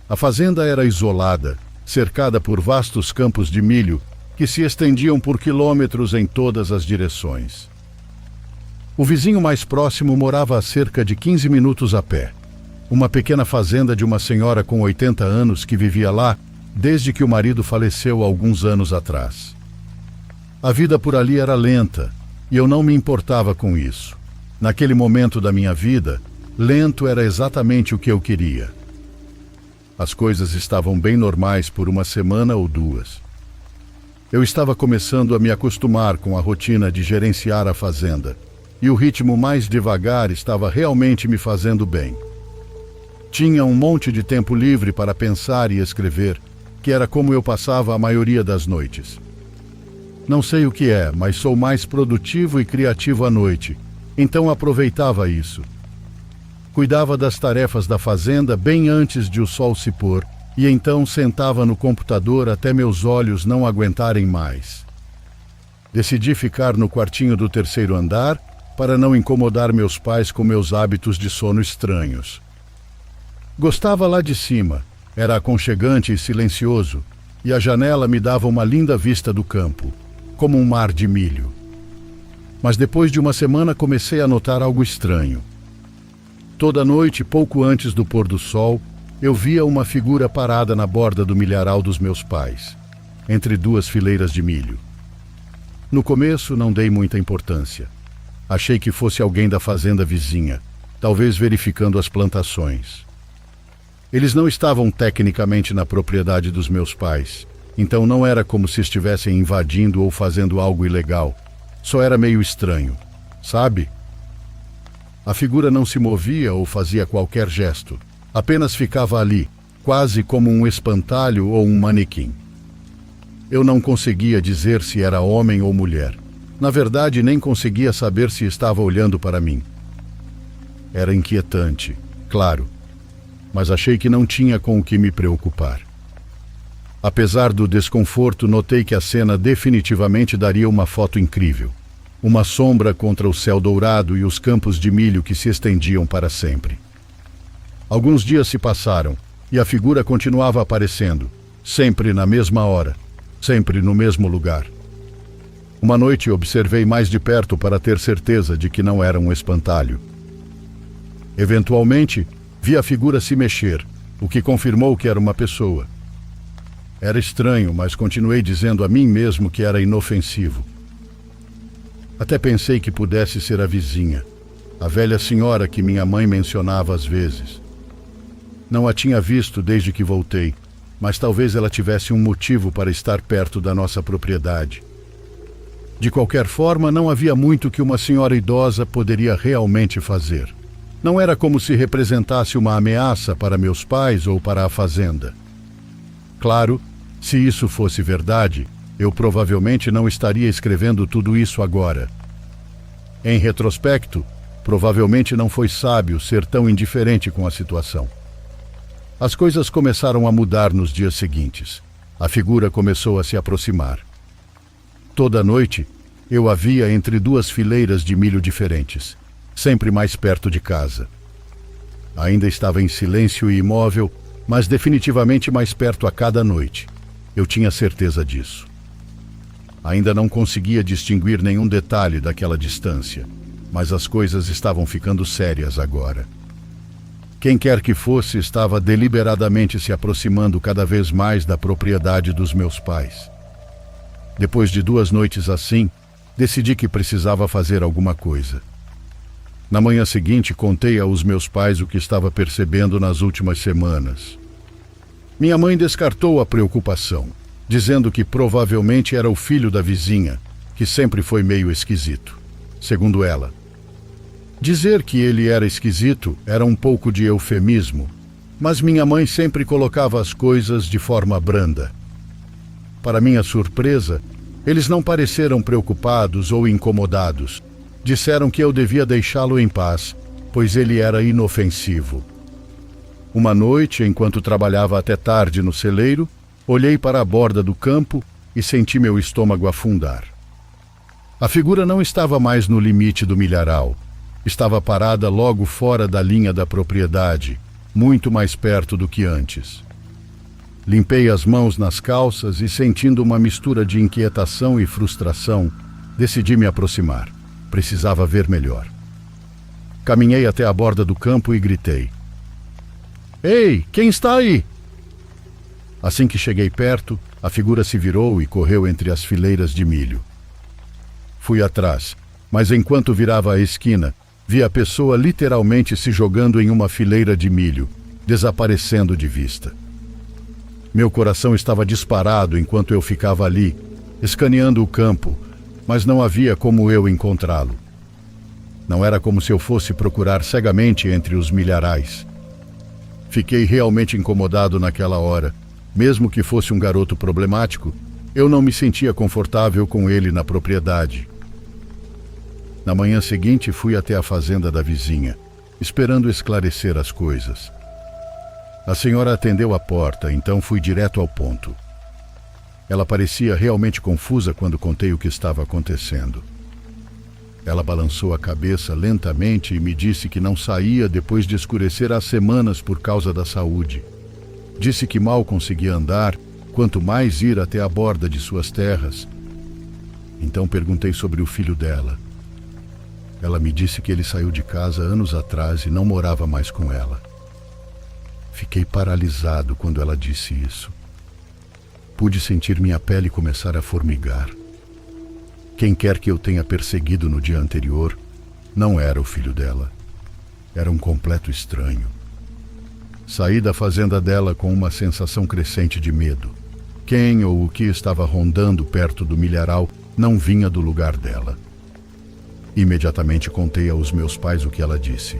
A fazenda era isolada, cercada por vastos campos de milho que se estendiam por quilômetros em todas as direções. O vizinho mais próximo morava a cerca de 15 minutos a pé. Uma pequena fazenda de uma senhora com 80 anos que vivia lá desde que o marido faleceu alguns anos atrás. A vida por ali era lenta e eu não me importava com isso. Naquele momento da minha vida, lento era exatamente o que eu queria. As coisas estavam bem normais por uma semana ou duas. Eu estava começando a me acostumar com a rotina de gerenciar a fazenda, e o ritmo mais devagar estava realmente me fazendo bem. Tinha um monte de tempo livre para pensar e escrever, que era como eu passava a maioria das noites. Não sei o que é, mas sou mais produtivo e criativo à noite, então aproveitava isso. Cuidava das tarefas da fazenda bem antes de o sol se pôr, e então sentava no computador até meus olhos não aguentarem mais. Decidi ficar no quartinho do 3º andar para não incomodar meus pais com meus hábitos de sono estranhos. Gostava lá de cima, era aconchegante e silencioso, e a janela me dava uma linda vista do campo, como um mar de milho. Mas depois de uma semana comecei a notar algo estranho. Toda noite, pouco antes do pôr do sol, eu via uma figura parada na borda do milharal dos meus pais, entre duas fileiras de milho. No começo, não dei muita importância. Achei que fosse alguém da fazenda vizinha, talvez verificando as plantações. Eles não estavam tecnicamente na propriedade dos meus pais, então não era como se estivessem invadindo ou fazendo algo ilegal. Só era meio estranho, sabe? A figura não se movia ou fazia qualquer gesto. Apenas ficava ali, quase como um espantalho ou um manequim. Eu não conseguia dizer se era homem ou mulher. Na verdade, nem conseguia saber se estava olhando para mim. Era inquietante, claro. mas achei que não tinha com o que me preocupar. Apesar do desconforto, notei que a cena definitivamente daria uma foto incrível. Uma sombra contra o céu dourado e os campos de milho que se estendiam para sempre. Alguns dias se passaram e a figura continuava aparecendo, sempre na mesma hora, sempre no mesmo lugar. Uma noite observei mais de perto para ter certeza de que não era um espantalho. Eventualmente, vi a figura se mexer, o que confirmou que era uma pessoa. Era estranho, mas continuei dizendo a mim mesmo que era inofensivo. Até pensei que pudesse ser a vizinha, a velha senhora que minha mãe mencionava às vezes. Não a tinha visto desde que voltei, mas talvez ela tivesse um motivo para estar perto da nossa propriedade. De qualquer forma, não havia muito que uma senhora idosa poderia realmente fazer. Não era como se representasse uma ameaça para meus pais ou para a fazenda. Claro, se isso fosse verdade, eu provavelmente não estaria escrevendo tudo isso agora. Em retrospecto, provavelmente não foi sábio ser tão indiferente com a situação. As coisas começaram a mudar nos dias seguintes. A figura começou a se aproximar. Toda noite, eu a via entre duas fileiras de milho diferentes, sempre mais perto de casa. Ainda estava em silêncio e imóvel, mas definitivamente mais perto a cada noite. Eu tinha certeza disso. Ainda não conseguia distinguir nenhum detalhe daquela distância, mas as coisas estavam ficando sérias agora. Quem quer que fosse estava deliberadamente se aproximando cada vez mais da propriedade dos meus pais. Depois de 2 noites assim, decidi que precisava fazer alguma coisa. Na manhã seguinte, contei aos meus pais o que estava percebendo nas últimas semanas. Minha mãe descartou a preocupação, dizendo que provavelmente era o filho da vizinha, que sempre foi meio esquisito, segundo ela. Dizer que ele era esquisito era um pouco de eufemismo, mas minha mãe sempre colocava as coisas de forma branda. Para minha surpresa, eles não pareceram preocupados ou incomodados. Disseram que eu devia deixá-lo em paz, pois ele era inofensivo. Uma noite, enquanto trabalhava até tarde no celeiro, olhei para a borda do campo e senti meu estômago afundar. A figura não estava mais no limite do milharal. Estava parada logo fora da linha da propriedade, muito mais perto do que antes. Limpei as mãos nas calças e, sentindo uma mistura de inquietação e frustração, decidi me aproximar. Precisava ver melhor. Caminhei até a borda do campo e gritei: "Ei, quem está aí?" Assim que cheguei perto, a figura se virou e correu entre as fileiras de milho. Fui atrás, mas enquanto virava a esquina, vi a pessoa literalmente se jogando em uma fileira de milho, desaparecendo de vista. Meu coração estava disparado enquanto eu ficava ali, escaneando o campo, mas não havia como eu encontrá-lo. Não era como se eu fosse procurar cegamente entre os milharais. Fiquei realmente incomodado naquela hora. Mesmo que fosse um garoto problemático, eu não me sentia confortável com ele na propriedade. Na manhã seguinte, fui até a fazenda da vizinha, esperando esclarecer as coisas. A senhora atendeu a porta, então fui direto ao ponto. Ela parecia realmente confusa quando contei o que estava acontecendo. Ela balançou a cabeça lentamente e me disse que não saía depois de escurecer há semanas por causa da saúde. Disse que mal conseguia andar, quanto mais ir até a borda de suas terras. Então perguntei sobre o filho dela. Ela me disse que ele saiu de casa anos atrás e não morava mais com ela. Fiquei paralisado quando ela disse isso. Pude sentir minha pele começar a formigar. Quem quer que eu tenha perseguido no dia anterior não era o filho dela. Era um completo estranho. Saí da fazenda dela com uma sensação crescente de medo. Quem ou o que estava rondando perto do milharal não vinha do lugar dela. Imediatamente contei aos meus pais o que ela disse,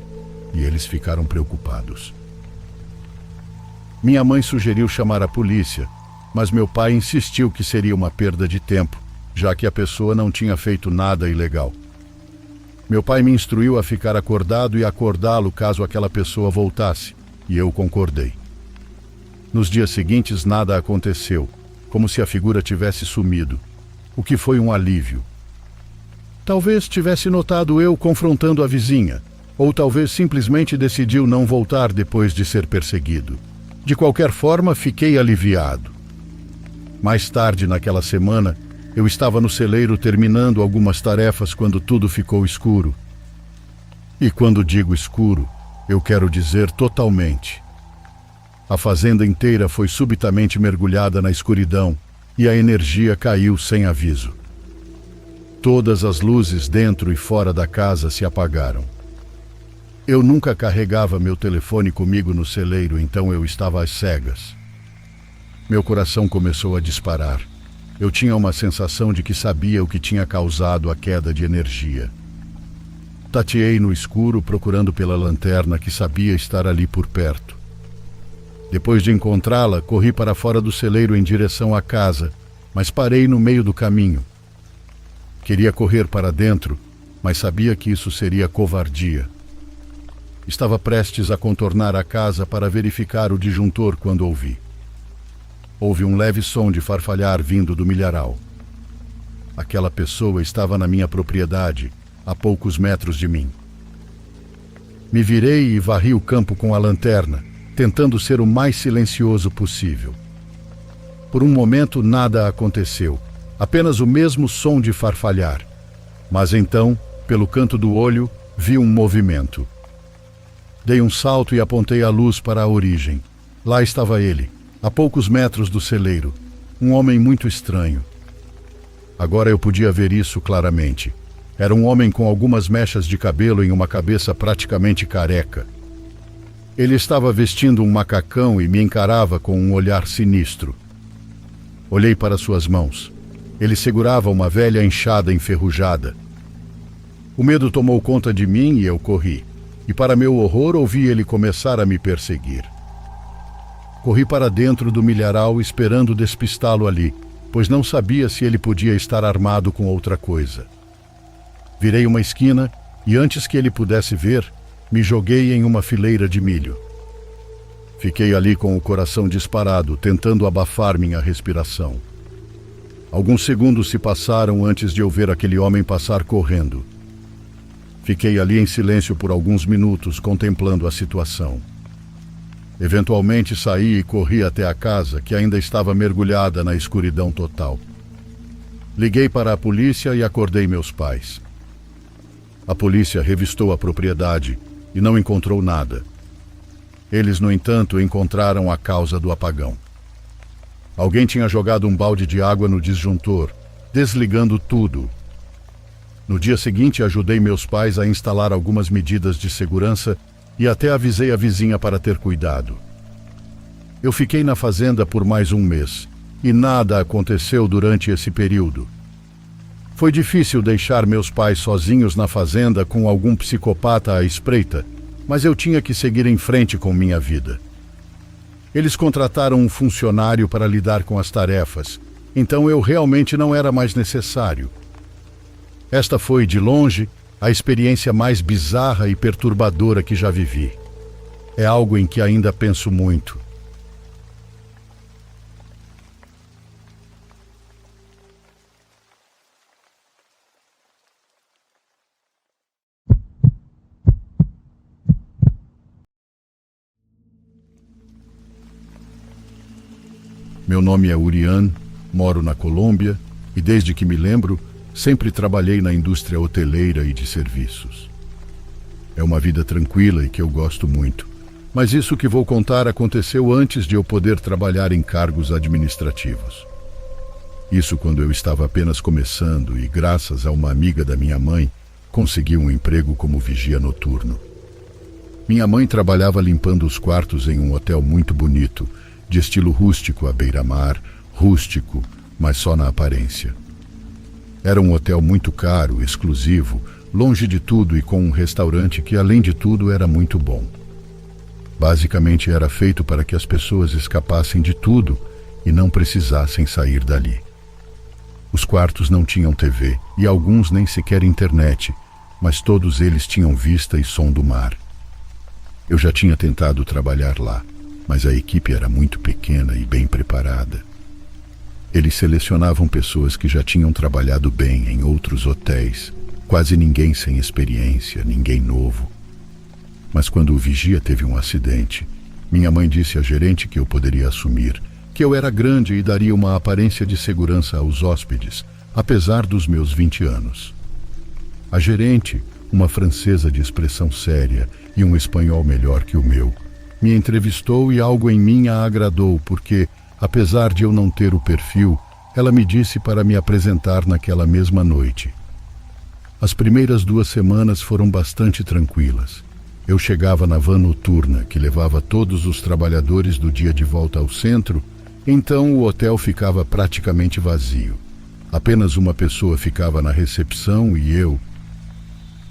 e eles ficaram preocupados. Minha mãe sugeriu chamar a polícia, mas meu pai insistiu que seria uma perda de tempo, já que a pessoa não tinha feito nada ilegal. Meu pai me instruiu a ficar acordado e acordá-lo caso aquela pessoa voltasse, e eu concordei. Nos dias seguintes nada aconteceu, como se a figura tivesse sumido, o que foi um alívio. Talvez tivesse notado eu confrontando a vizinha, ou talvez simplesmente decidiu não voltar depois de ser perseguido. De qualquer forma, fiquei aliviado. Mais tarde naquela semana, eu estava no celeiro terminando algumas tarefas quando tudo ficou escuro. E quando digo escuro, eu quero dizer totalmente. A fazenda inteira foi subitamente mergulhada na escuridão e a energia caiu sem aviso. Todas as luzes dentro e fora da casa se apagaram. Eu nunca carregava meu telefone comigo no celeiro, então eu estava às cegas. Meu coração começou a disparar. Eu tinha uma sensação de que sabia o que tinha causado a queda de energia. Tateei no escuro procurando pela lanterna que sabia estar ali por perto. Depois de encontrá-la, corri para fora do celeiro em direção à casa, mas parei no meio do caminho. Queria correr para dentro, mas sabia que isso seria covardia. Estava prestes a contornar a casa para verificar o disjuntor quando ouvi. Houve um leve som de farfalhar vindo do milharal. Aquela pessoa estava na minha propriedade, a poucos metros de mim. Me virei e varri o campo com a lanterna, tentando ser o mais silencioso possível. Por um momento nada aconteceu, apenas o mesmo som de farfalhar. Mas então, pelo canto do olho, vi um movimento. Dei um salto e apontei a luz para a origem. Lá estava ele, a poucos metros do celeiro, um homem muito estranho. Agora eu podia ver isso claramente. Era um homem com algumas mechas de cabelo em uma cabeça praticamente careca. Ele estava vestindo um macacão e me encarava com um olhar sinistro. Olhei para suas mãos. Ele segurava uma velha enxada enferrujada. O medo tomou conta de mim e eu corri. E para meu horror ouvi ele começar a me perseguir. Corri para dentro do milharal esperando despistá-lo ali, pois não sabia se ele podia estar armado com outra coisa. Virei uma esquina e antes que ele pudesse ver, me joguei em uma fileira de milho. Fiquei ali com o coração disparado, tentando abafar minha respiração. Alguns segundos se passaram antes de eu ver aquele homem passar correndo. Fiquei ali em silêncio por alguns minutos, contemplando a situação. Eventualmente saí e corri até a casa, que ainda estava mergulhada na escuridão total. Liguei para a polícia e acordei meus pais. A polícia revistou a propriedade e não encontrou nada. Eles, no entanto, encontraram a causa do apagão. Alguém tinha jogado um balde de água no disjuntor, desligando tudo. No dia seguinte, ajudei meus pais a instalar algumas medidas de segurança e até avisei a vizinha para ter cuidado. Eu fiquei na fazenda por mais um mês e nada aconteceu durante esse período. Foi difícil deixar meus pais sozinhos na fazenda com algum psicopata à espreita, mas eu tinha que seguir em frente com minha vida. Eles contrataram um funcionário para lidar com as tarefas, então eu realmente não era mais necessário. Esta foi, de longe, a experiência mais bizarra e perturbadora que já vivi. É algo em que ainda penso muito. Meu nome é Urian, moro na Colômbia e desde que me lembro, sempre trabalhei na indústria hoteleira e de serviços. É uma vida tranquila e que eu gosto muito, mas isso que vou contar aconteceu antes de eu poder trabalhar em cargos administrativos. Isso quando eu estava apenas começando e, graças a uma amiga da minha mãe, consegui um emprego como vigia noturno. Minha mãe trabalhava limpando os quartos em um hotel muito bonito, de estilo rústico à beira-mar, rústico, mas só na aparência. Era um hotel muito caro, exclusivo, longe de tudo e com um restaurante que, além de tudo, era muito bom. Basicamente era feito para que as pessoas escapassem de tudo e não precisassem sair dali. Os quartos não tinham TV e alguns nem sequer internet, mas todos eles tinham vista e som do mar. Eu já tinha tentado trabalhar lá, mas a equipe era muito pequena e bem preparada. Eles selecionavam pessoas que já tinham trabalhado bem em outros hotéis, quase ninguém sem experiência, ninguém novo. Mas quando o vigia teve um acidente, minha mãe disse à gerente que eu poderia assumir, que eu era grande e daria uma aparência de segurança aos hóspedes, apesar dos meus 20 anos. A gerente, uma francesa de expressão séria e um espanhol melhor que o meu, me entrevistou e algo em mim a agradou porque, apesar de eu não ter o perfil, ela me disse para me apresentar naquela mesma noite. As primeiras 2 semanas foram bastante tranquilas. Eu chegava na van noturna que levava todos os trabalhadores do dia de volta ao centro, então o hotel ficava praticamente vazio. Apenas uma pessoa ficava na recepção e eu.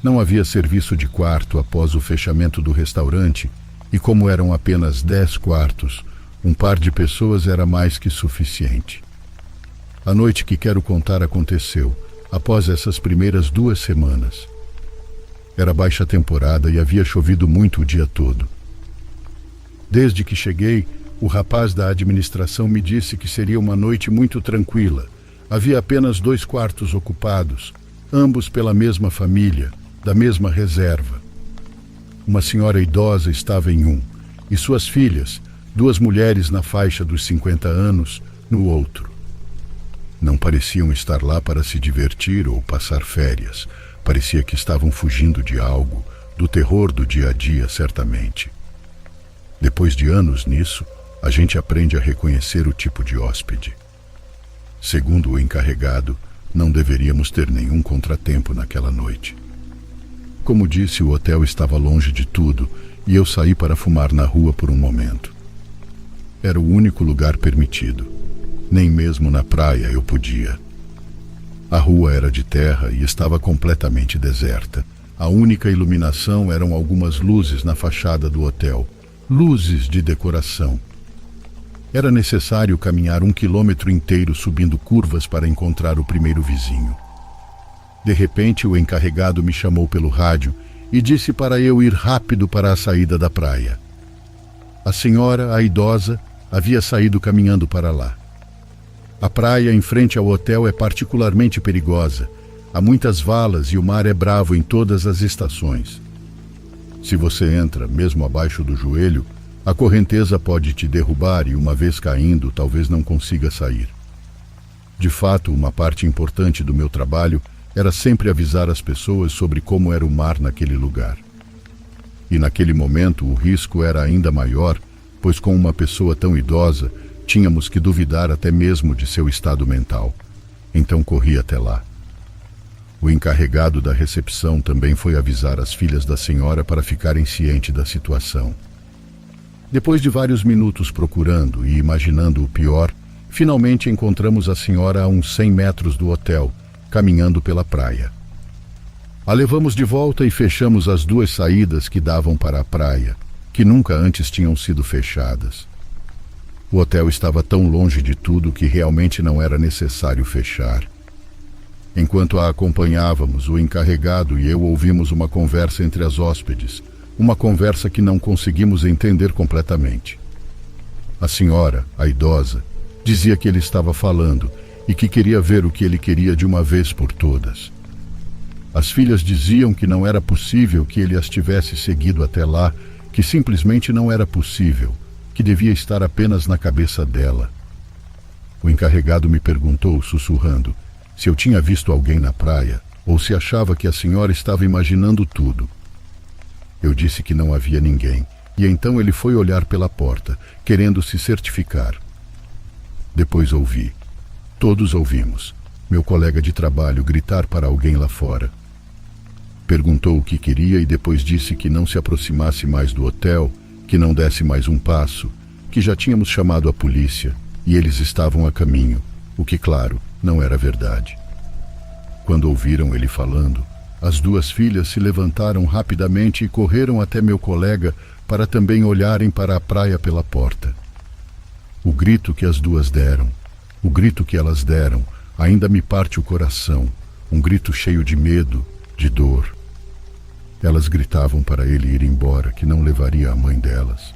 Não havia serviço de quarto após o fechamento do restaurante e como eram apenas 10 quartos, um par de pessoas era mais que suficiente. A noite que quero contar aconteceu após essas primeiras 2 semanas. Era baixa temporada e havia chovido muito o dia todo. Desde que cheguei, o rapaz da administração me disse que seria uma noite muito tranquila. Havia apenas 2 quartos ocupados, ambos pela mesma família, da mesma reserva. Uma senhora idosa estava em um, e suas filhas, 2 mulheres na faixa dos 50 anos, no outro. Não pareciam estar lá para se divertir ou passar férias. Parecia que estavam fugindo de algo, do terror do dia a dia, certamente. Depois de anos nisso, a gente aprende a reconhecer o tipo de hóspede. Segundo o encarregado, não deveríamos ter nenhum contratempo naquela noite. Como disse, o hotel estava longe de tudo e eu saí para fumar na rua por um momento. Era o único lugar permitido. Nem mesmo na praia eu podia. A rua era de terra e estava completamente deserta. A única iluminação eram algumas luzes na fachada do hotel, luzes de decoração. Era necessário caminhar 1 quilômetro inteiro subindo curvas para encontrar o primeiro vizinho. De repente, o encarregado me chamou pelo rádio e disse para eu ir rápido para a saída da praia. A senhora, a idosa, havia saído caminhando para lá. A praia em frente ao hotel é particularmente perigosa. Há muitas valas e o mar é bravo em todas as estações. Se você entra, mesmo abaixo do joelho, a correnteza pode te derrubar e, uma vez caindo, talvez não consiga sair. De fato, uma parte importante do meu trabalho era sempre avisar as pessoas sobre como era o mar naquele lugar. E naquele momento o risco era ainda maior, pois com uma pessoa tão idosa, tínhamos que duvidar até mesmo de seu estado mental. Então corri até lá. O encarregado da recepção também foi avisar as filhas da senhora para ficarem cientes da situação. Depois de vários minutos procurando e imaginando o pior, finalmente encontramos a senhora a uns 100 metros do hotel, caminhando pela praia. A levamos de volta e fechamos as 2 saídas que davam para a praia, que nunca antes tinham sido fechadas. O hotel estava tão longe de tudo que realmente não era necessário fechar. Enquanto a acompanhávamos, o encarregado e eu ouvimos uma conversa entre as hóspedes, uma conversa que não conseguimos entender completamente. A senhora, a idosa, dizia que ele estava falando e que queria ver o que ele queria de uma vez por todas. As filhas diziam que não era possível que ele as tivesse seguido até lá, que simplesmente não era possível, que devia estar apenas na cabeça dela. O encarregado me perguntou, sussurrando, se eu tinha visto alguém na praia ou se achava que a senhora estava imaginando tudo. Eu disse que não havia ninguém, e então ele foi olhar pela porta, querendo se certificar. Depois ouvi. Todos ouvimos. Meu colega de trabalho gritar para alguém lá fora. Perguntou o que queria e depois disse que não se aproximasse mais do hotel, que não desse mais um passo, que já tínhamos chamado a polícia e eles estavam a caminho, o que, claro, não era verdade. Quando ouviram ele falando, as 2 filhas se levantaram rapidamente e correram até meu colega para também olharem para a praia pela porta. O grito que as 2 deram, o grito que elas deram, ainda me parte o coração, um grito cheio de medo, de dor. Elas gritavam para ele ir embora, que não levaria a mãe delas.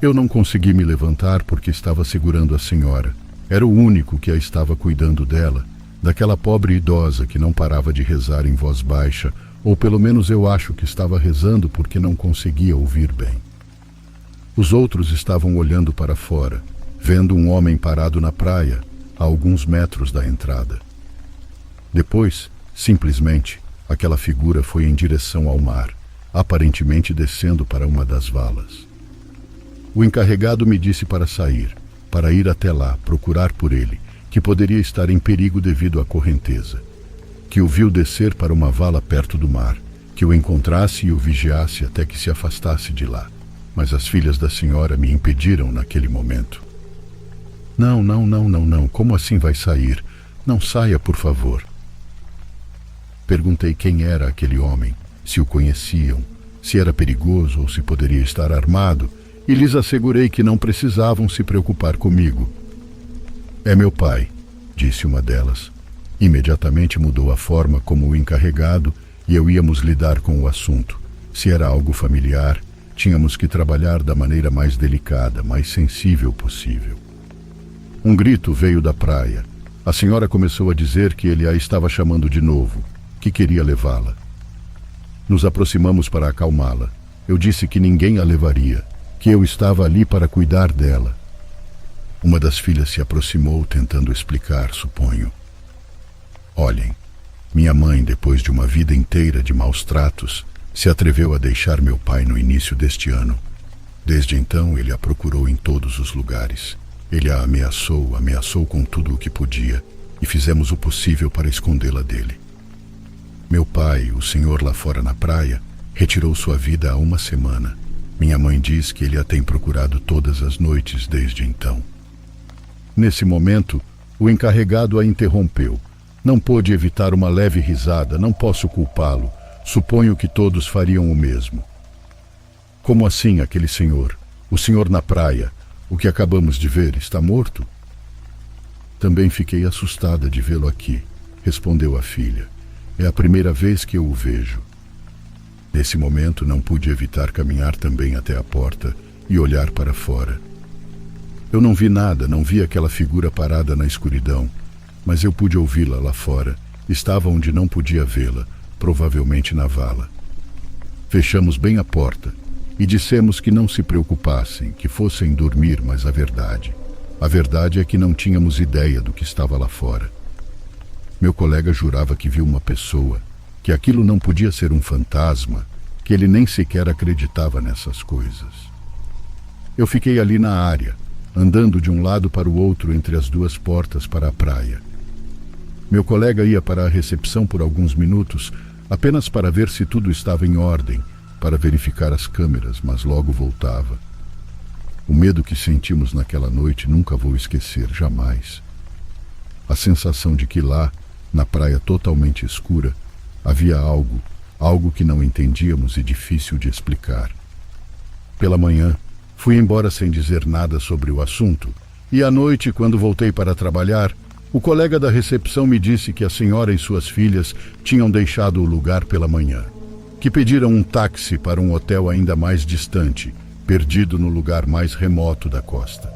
Eu não consegui me levantar porque estava segurando a senhora. Era o único que a estava cuidando dela, daquela pobre idosa que não parava de rezar em voz baixa, ou pelo menos eu acho que estava rezando porque não conseguia ouvir bem. Os outros estavam olhando para fora, vendo um homem parado na praia, a alguns metros da entrada. Depois, simplesmente, aquela figura foi em direção ao mar, aparentemente descendo para uma das valas. O encarregado me disse para sair, para ir até lá, procurar por ele, que poderia estar em perigo devido à correnteza. Que o viu descer para uma vala perto do mar, que o encontrasse e o vigiasse até que se afastasse de lá. Mas as filhas da senhora me impediram naquele momento. Não, como assim vai sair? Não saia, por favor. Perguntei quem era aquele homem, se o conheciam, se era perigoso ou se poderia estar armado, e lhes assegurei que não precisavam se preocupar comigo. É meu pai, disse uma delas. Imediatamente mudou a forma como o encarregado e eu íamos lidar com o assunto. Se era algo familiar, tínhamos que trabalhar da maneira mais delicada, mais sensível possível. Um grito veio da praia. A senhora começou a dizer que ele a estava chamando de novo, que queria levá-la. Nos aproximamos para acalmá-la. Eu disse que ninguém a levaria, que eu estava ali para cuidar dela. Uma das filhas se aproximou, tentando explicar, suponho. Olhem, minha mãe, depois de uma vida inteira de maus tratos, se atreveu a deixar meu pai no início deste ano. Desde então, ele a procurou em todos os lugares. Ele a ameaçou com tudo o que podia, e fizemos o possível para escondê-la dele. Meu pai, o senhor lá fora na praia, retirou sua vida há uma semana. Minha mãe diz que ele a tem procurado todas as noites desde então. Nesse momento, o encarregado a interrompeu. Não pôde evitar uma leve risada, não posso culpá-lo. Suponho que todos fariam o mesmo. Como assim aquele senhor? O senhor na praia, o que acabamos de ver, está morto? Também fiquei assustada de vê-lo aqui, respondeu a filha. É a primeira vez que eu o vejo. Nesse momento não pude evitar caminhar também até a porta e olhar para fora. Eu não vi nada, não vi aquela figura parada na escuridão, mas eu pude ouvi-la lá fora. Estava onde não podia vê-la, provavelmente na vala. Fechamos bem a porta e dissemos que não se preocupassem, que fossem dormir, mas a verdade é que não tínhamos ideia do que estava lá fora. Meu colega jurava que viu uma pessoa, que aquilo não podia ser um fantasma, que ele nem sequer acreditava nessas coisas. Eu fiquei ali na área, andando de um lado para o outro entre as duas portas para a praia. Meu colega ia para a recepção por alguns minutos, apenas para ver se tudo estava em ordem, para verificar as câmeras, mas logo voltava. O medo que sentimos naquela noite nunca vou esquecer, jamais. A sensação de que lá, na praia totalmente escura, havia algo que não entendíamos e difícil de explicar. Pela manhã, fui embora sem dizer nada sobre o assunto, e à noite, quando voltei para trabalhar, o colega da recepção me disse que a senhora e suas filhas tinham deixado o lugar pela manhã, que pediram um táxi para um hotel ainda mais distante, perdido no lugar mais remoto da costa.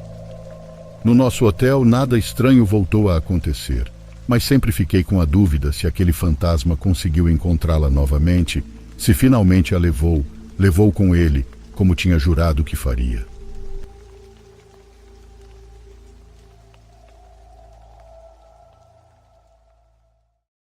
No nosso hotel, nada estranho voltou a acontecer, mas sempre fiquei com a dúvida se aquele fantasma conseguiu encontrá-la novamente, se finalmente a levou com ele, como tinha jurado que faria.